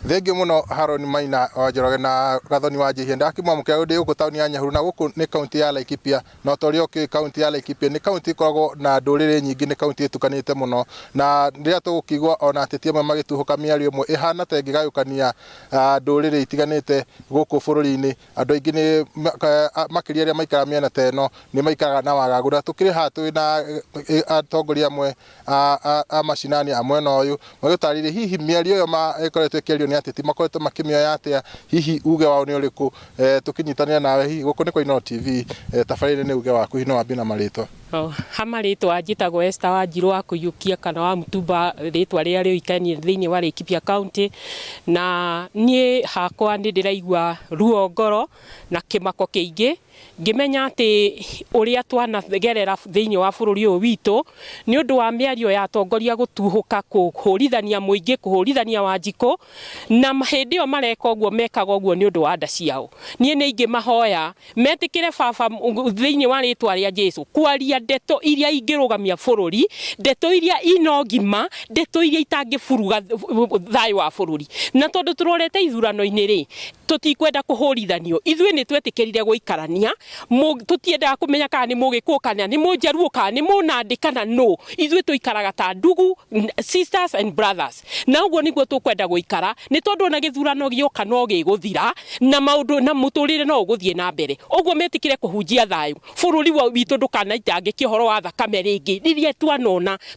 Thengi muno Haron Maina wa Njoroge na Gathoni wa Njihia ndakimwamũkĩra ũndũ gũkũ taũni ya Nyahururu na gũkũ nĩ kaunti ya Laikipia na ũtorĩa ũkĩ kaunti ya Laikipia nĩ kaunti ikoragwo na ndũrĩrĩ nyingĩ nĩ kaunti ĩtukanĩte mũno na rĩrĩa tũgũkigwa ona ateti amwe magĩtuhũka mĩario ĩmwe ĩhana ta ĩngĩgayũkania ndũrĩrĩ itiganĩte gũkũ bũrũri-inĩ andũ aingĩ nĩ makĩria arĩa maikara mĩena ta ĩno nĩ maikaraga na wagagu na tũkĩrĩ haha twĩna atongoria amwe a macinani a mwena ũyũ magĩtarĩria hihi mĩario ĩyo ĩkoretwo ĩkĩario nĩ ateti makoretwo makĩmĩoya atĩa hihi uge wao nĩ ũrĩkũ tũkĩnyitanĩra nawe hihi gũkũ nĩ kwa Inooro TV tabarĩra nĩ uge waku hihi no wambie na marĩtwa Hamarĩtwa njĩtagwo Esther Wanjiru wa Kũiyũkia kana wa Mutumba rĩtwa rĩrĩa rĩoĩkaine thĩinĩ wa Laikipia County na niĩ hakwa nĩ ndĩraigua ruo ngoro na kĩmako kĩingĩ ngĩmenya atĩ ũrĩa twanagerera thĩinĩ wa bũrũri ũyũ witũ nĩ ũndũ wa mĩario ya atongoria gũtuhũka kũhũrithania mũingĩ kũhũrithania Wanjikũ na hĩndĩ ĩyo mareka ũguo mekaga ũguo nĩ ũndũ wa nda ciao niĩ nĩ ingĩmahoya metĩkĩre baba thĩinĩ wa rĩtwa rĩa Jesũ kwaria ndeto iria ingĩrũgamia bũrũri ndeto iria ina ũgima ndeto iria itangĩburuga thayũ wa bũrũri na tondũ tũrorete ithurano-inĩ rĩ tũtikwenda kũhũrithanio ithuĩ nĩ twetĩkĩrire gũikarania tũtiendaga kũmenya kana nĩ Mũgĩkũyũ kana nĩ Mũnjaruo kana nĩ Mũnandi kana no ithuĩ tũikaraga ta ndugu sisters and brothers na ũguo nĩguo tũkwenda gũikara nĩ tondũ ona gĩthurano gĩoka no gĩgũthira na maũndũ na mũtũrĩre no ũgũthiĩ na mbere ũguo metikire kũhunjia thayũ bũrũri witũ ndũkanaitangĩke ũhoro wa thakame rĩngĩ rĩrĩa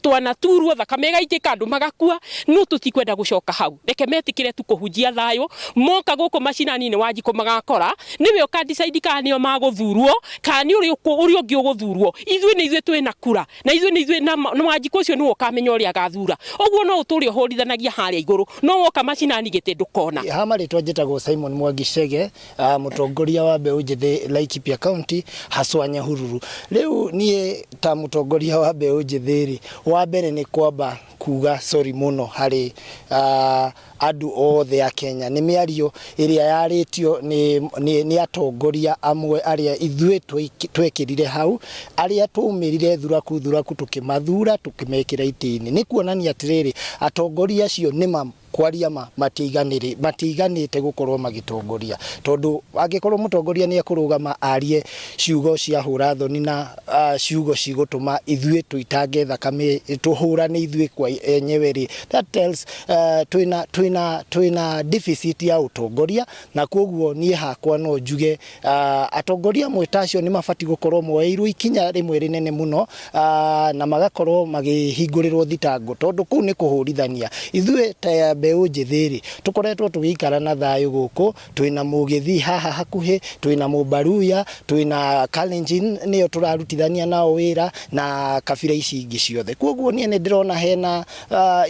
twanaturwo thakame ĩgaitĩka andũ magakua no tũtikwenda gũcoka hau reke metikire tu kũhunjia thayũ moka gũkũ macinani-inĩ Wanjikũ magakora nĩwe ũkandicide kana nĩo magũthurwo kana nĩ ũrĩa ũngĩ ũgũthurwo ithuĩ nĩ ithuĩ twĩna kura na ithuĩ nĩ ithuĩ na Wanjikũ ũcio nĩwe ũkamenya ũrĩa agathura ũguo no ũtũrĩa ũhũrithanagia harĩa igũrũ no woka macinani gĩtĩ ndũkona Hamarĩtwa njĩtagwo Simon Mwangi Chege mũtongoria wa mbeũ njĩthĩ Laikipia County haswa Nyahururu rĩu niĩ ta mũtongoria wa mbeũ njĩthĩ rĩ wa mbere nĩ kwamba kuga sorry muno harĩ andũ othe a Kenya nĩ mĩario ĩrĩa yarĩtio nĩ atongoria amwe arĩa ithuĩ twekĩrire hau arĩa tũmĩrire thuraku tũkĩmathura tũkĩmekĩra itĩ-inĩ nĩ kuonania atĩrĩrĩ atongoria acio nĩ kwaria matiganĩte gũkorwo magĩtongoria tondũ angĩkorwo mũtongoria nĩ ekũrũgama arie ciugo cia hũra thoni na ciugo cigũtũma ithuĩ tũitange thakame tũhũrane ithuĩ kwa enyewe rĩ that tells twĩna deficit ya ũtongoria na koguo niĩ hakwa no njuge atongoria amwe ta acio nĩ mabati gũkorwo moeirwo ikinya rĩmwe rĩnene mũno na magakorwo magĩhingũrĩrwo thitango tondũ kũu nĩ kũhũrithania ithuĩ ta mbeũ njĩthĩ rĩ tũkoretwo tũgĩikara na thayũ gũkũ twĩna Mũgĩthii haha hakuhĩ twĩna Mũbaruya twĩna Kalenjin nĩyo tũrarutithania nao wĩra na kabira ici ingĩ ciothe koguo niĩ nĩ ndĩrona hena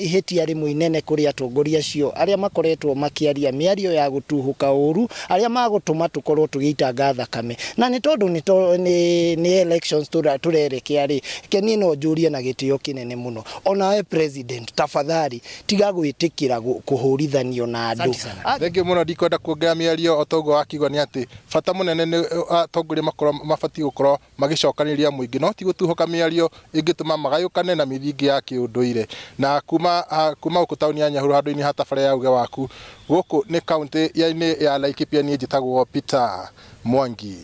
ihĩtia rĩmwe inene kũrĩ atongoria acio arĩa makoretwo makĩaria mĩario ya gũtuhũka ũru arĩa magũtũma tũkorwo tũgĩitanga thakame na nĩ tondũ nĩ elections tũrerekea rĩ niĩ no njũrie na gĩtĩo kĩnene mũno onawe president tafadhali tiga gwĩtĩkĩra kũhũrithanio na andũ thengi mũno ndikwenda kuongerera mĩario o toguo wakigwa nĩ atĩ bata mũnene nĩ atongoria mabatiĩ gũkorwo magĩcokanĩrĩria mũingĩ no ti gũtuhũka mĩario ĩngĩtũma magayũkane na mĩthingi ya kĩũndũire na kuma gũkũ taũni ya Nyahururu handũ-inĩ ha tabarĩra ya uge waku gũkũ nĩ kaunti ya Laikipia niĩ njĩtagwo Peter Mwangi.